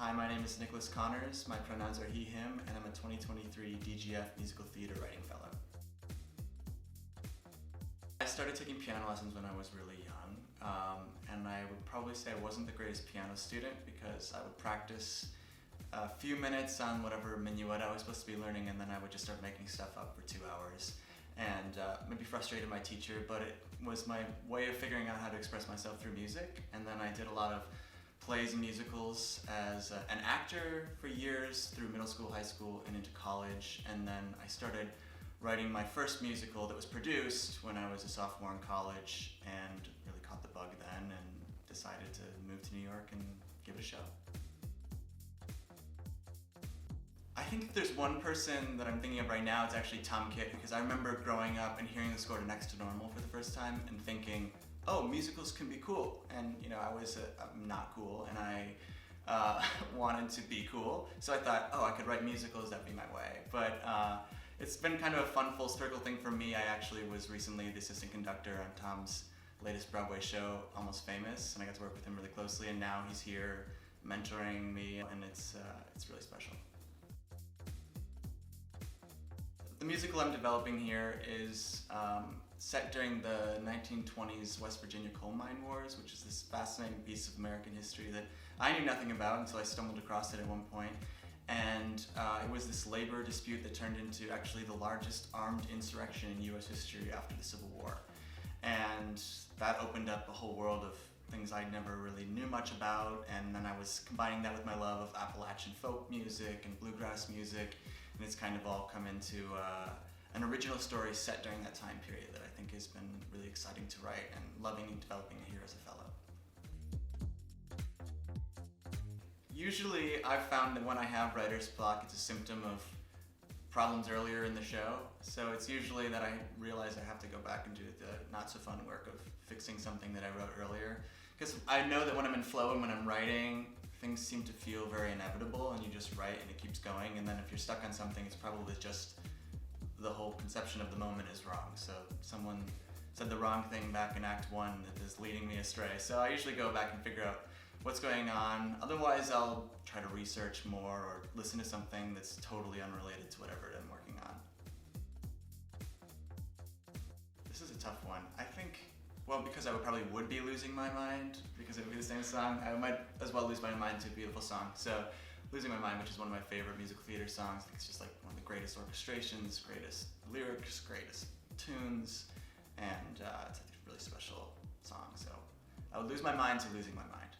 Hi, my name is Nicholas Connors, my pronouns are he, him, and I'm a 2023 DGF Musical Theater Writing Fellow. I started taking piano lessons when I was really young, and I would probably say I wasn't the greatest piano student because I would practice a few minutes on whatever minuet I was supposed to be learning, and then I would just start making stuff up for 2 hours. And maybe frustrated my teacher, but it was my way of figuring out how to express myself through music. And then I did a lot of plays and musicals as an actor for years through middle school, high school, and into college. And then I started writing my first musical that was produced when I was a sophomore in college, and really caught the bug then and decided to move to New York and give it a show. I think if there's one person that I'm thinking of right now, it's actually Tom Kitt, because I remember growing up and hearing the score to Next to Normal for the first time and thinking, oh, musicals can be cool. And you know, I'm not cool, and I wanted to be cool. So I thought, oh, I could write musicals, that'd be my way. But it's been kind of a fun full circle thing for me. I actually was recently the assistant conductor on Tom's latest Broadway show, Almost Famous, and I got to work with him really closely, and now he's here mentoring me, and it's really special. The musical I'm developing here is set during the 1920s West Virginia coal mine wars, which is this fascinating piece of American history that I knew nothing about until I stumbled across it at one point. And it was this labor dispute that turned into actually the largest armed insurrection in US history after the Civil War. And that opened up a whole world of things I never really knew much about, and then I was combining that with my love of Appalachian folk music and bluegrass music, and it's kind of all come into an original story set during that time period that I think has been really exciting to write, and loving and developing it here as a fellow. Usually I've found that when I have writer's block, it's a symptom of problems earlier in the show. So it's usually that I realize I have to go back and do the not so fun work of fixing something that I wrote earlier. Because I know that when I'm in flow and when I'm writing, things seem to feel very inevitable, and you just write and it keeps going. And then if you're stuck on something, it's probably just the whole conception of the moment is wrong. So someone said the wrong thing back in Act 1 that is leading me astray. So I usually go back and figure out what's going on. Otherwise, I'll try to research more or listen to something that's totally unrelated to whatever I'm working on. This is a tough one. I think, well, because I probably would be losing my mind because it would be the same song, I might as well lose my mind to a beautiful song. So Losing My Mind, which is one of my favorite musical theater songs. I think it's just like one of the greatest orchestrations, greatest lyrics, greatest tunes, and it's a really special song. So I would lose my mind to Losing My Mind.